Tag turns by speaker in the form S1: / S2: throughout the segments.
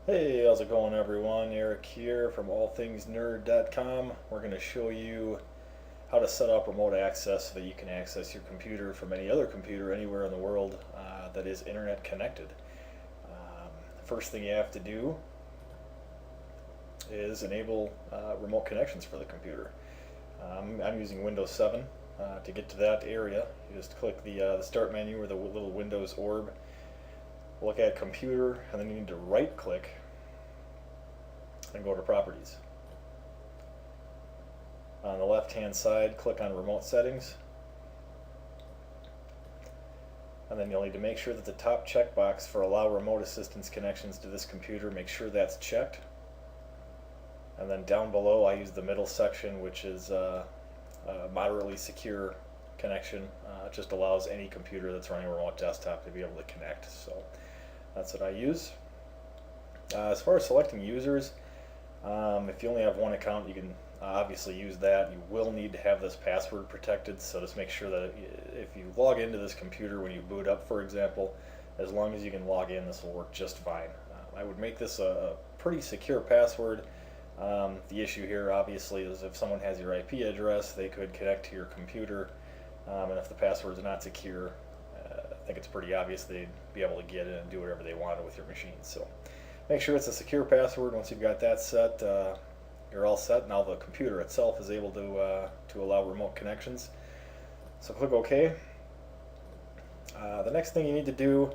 S1: Hey, how's it going, everyone? Eric here from allthingsnerd.com. We're going to show you how to set up remote access so that you can access your computer from any other computer anywhere in the world that is internet connected. The first thing you have to do is enable remote connections for the computer. I'm using Windows 7. To get to that area, you just click the Start menu or the little Windows orb, look at Computer, and then you need to right click and go to Properties. On the left hand side, click on Remote Settings, and then you'll need to make sure that the top checkbox for Allow Remote Assistance Connections to this computer, make sure that's checked. And then down below, I use the middle section, which is moderately secure connection. It just allows any computer that's running a remote desktop to be able to connect. So that's what I use. As far as selecting users, if you only have one account, you can obviously use that. You will need to have this password protected, so just make sure that if you log into this computer when you boot up, for example, as long as you can log in, this will work just fine. I would make this a pretty secure password. The issue here obviously is if someone has your IP address, they could connect to your computer, and if the password is not secure, I think it's pretty obvious they'd be able to get in and do whatever they wanted with your machine. So make sure it's a secure password. Once you've got that set, you're all set. Now the computer itself is able to allow remote connections. So click OK. The next thing you need to do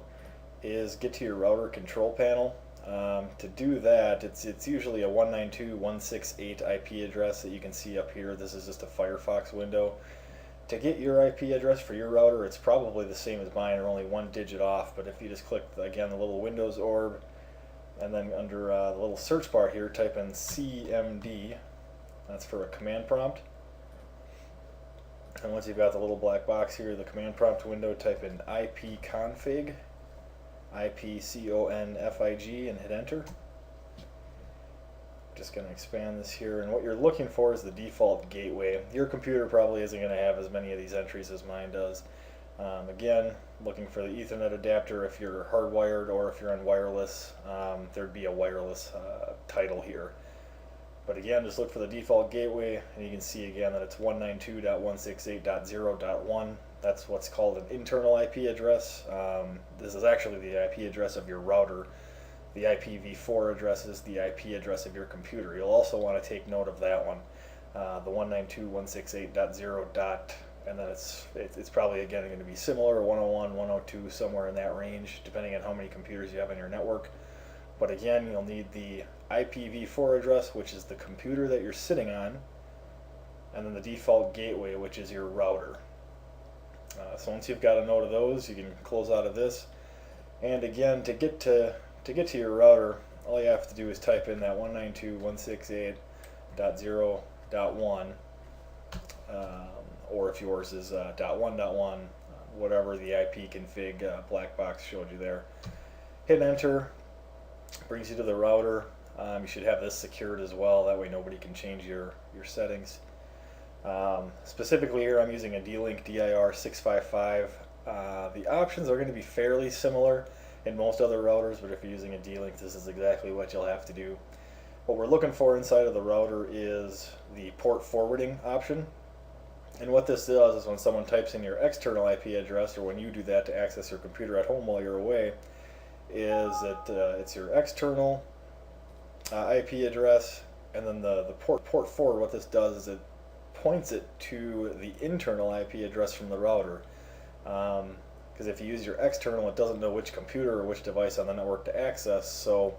S1: is get to your router control panel. To do that, it's usually a 192.168 IP address that you can see up here. This is just a Firefox window. To get your IP address for your router, it's probably the same as mine, or only one digit off. But if you just click, again, the little Windows orb, and then under the little search bar here, type in CMD. That's for a command prompt. And once you've got the little black box here, the command prompt window, type in ipconfig, IPCONFIG, and hit enter. Just going to expand this here, and what you're looking for is the default gateway. Your computer probably isn't going to have as many of these entries as mine does. Again, looking for the Ethernet adapter if you're hardwired, or if you're on wireless, there'd be a wireless title here. But again, just look for the default gateway, and you can see again that it's 192.168.0.1. That's what's called an internal IP address. This is actually the IP address of your router. The IPv4 address is the IP address of your computer. You'll also want to take note of that one, the 192.168.0. And then it's probably again going to be similar, 101, 102, somewhere in that range, depending on how many computers you have in your network. But again, you'll need the IPv4 address, which is the computer that you're sitting on, and then the default gateway, which is your router. So once you've got a note of those, you can close out of this. And again, to get to your router, all you have to do is type in that 192.168.0.1, or if yours is .1.1, whatever the IP config black box showed you there. Hit enter, brings you to the router. You should have this secured as well, that way nobody can change your settings. Specifically here, I'm using a D-Link DIR655. The options are going to be fairly similar in most other routers, but if you're using a D-Link, this is exactly what you'll have to do. What we're looking for inside of the router is the port forwarding option. And what this does is when someone types in your external IP address, or when you do that to access your computer at home while you're away, is that it's your external IP address, and then the port forward. What this does is it points it to the internal IP address from the router. Because if you use your external, it doesn't know which computer or which device on the network to access. So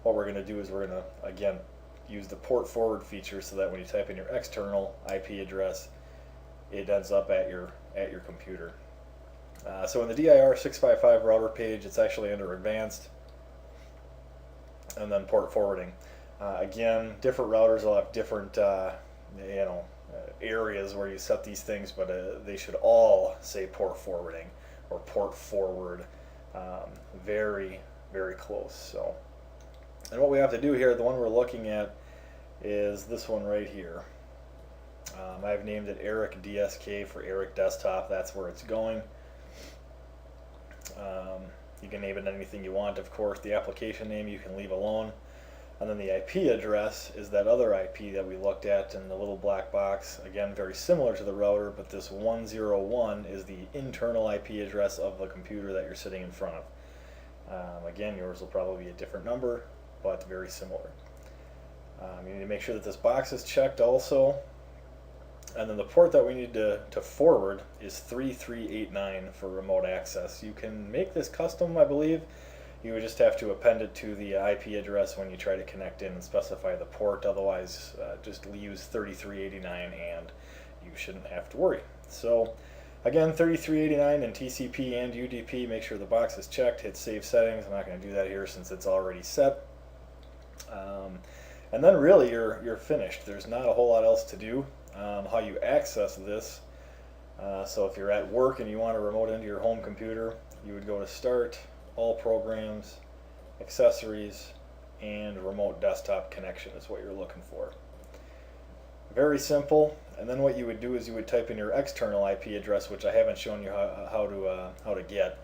S1: what we're going to do is we're going to, again, use the port forward feature so that when you type in your external IP address, it ends up at your computer. So in the DIR655 router page, it's actually under Advanced, and then port forwarding. Again, different routers will have different areas where you set these things, but they should all say port forwarding or port forward. Very, very close. So, and what we have to do here, the one we're looking at, is this one right here. I've named it Eric DSK for Eric Desktop. That's where it's going. You can name it anything you want, of course. The application name you can leave alone. And then the IP address is that other IP that we looked at in the little black box. Again, very similar to the router, but this 101 is the internal IP address of the computer that you're sitting in front of. Again, yours will probably be a different number, but very similar. You need to make sure that this box is checked also. And then the port that we need to forward is 3389 for remote access. You can make this custom, I believe. You would just have to append it to the IP address when you try to connect in and specify the port. Otherwise, just use 3389 and you shouldn't have to worry. So again, 3389 in TCP and UDP. Make sure the box is checked. Hit Save Settings. I'm not going to do that here since it's already set. And then really you're finished. There's not a whole lot else to do. How you access this. So if you're at work and you want to remote into your home computer, you would go to Start, All Programs, Accessories, and Remote Desktop Connection is what you're looking for. Very simple. And then what you would do is you would type in your external IP address, which I haven't shown you how to get.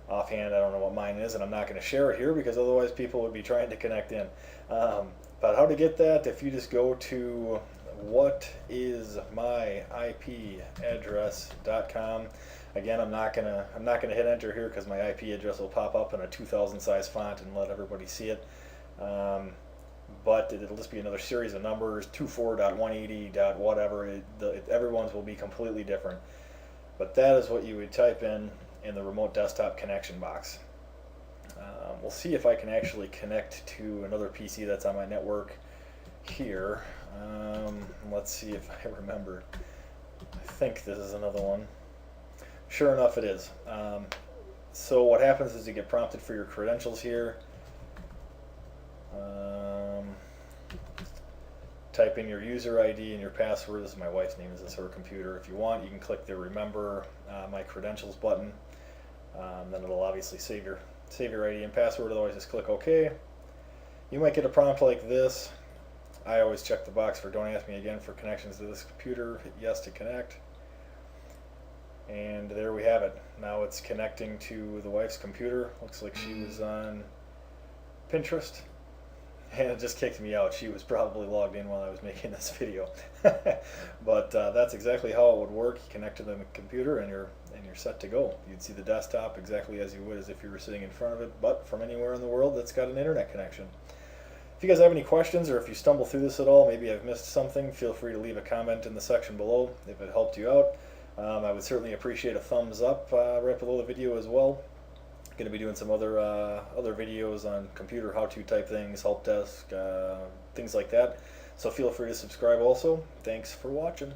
S1: Offhand, I don't know what mine is, and I'm not going to share it here because otherwise people would be trying to connect in. But how to get that, if you just go to whatismyipaddress.com. Again, I'm not gonna hit enter here because my IP address will pop up in a 2000 size font and let everybody see it. But it'll just be another series of numbers, 24.180. whatever. Everyone's will be completely different. But that is what you would type in the remote desktop connection box. We'll see if I can actually connect to another PC that's on my network here. Let's see if I remember. I think this is another one. Sure enough, it is. So what happens is you get prompted for your credentials here. Type in your user ID and your password. This is my wife's name. This is her computer. If you want, you can click the Remember My Credentials button. Then it'll obviously save your ID and password. Otherwise, just click OK. You might get a prompt like this. I always check the box for don't ask me again for connections to this computer. Hit yes to connect. And there we have it. Now it's connecting to the wife's computer. Looks like she was on Pinterest. And it just kicked me out. She was probably logged in while I was making this video. But that's exactly how it would work. You connect to the computer and you're set to go. You'd see the desktop exactly as you would as if you were sitting in front of it, but from anywhere in the world that's got an internet connection. If you guys have any questions or if you stumble through this at all, maybe I've missed something, feel free to leave a comment in the section below if it helped you out. I would certainly appreciate a thumbs up right below the video as well. Going to be doing some other videos on computer how-to type things, help desk, things like that. So feel free to subscribe also. Thanks for watching.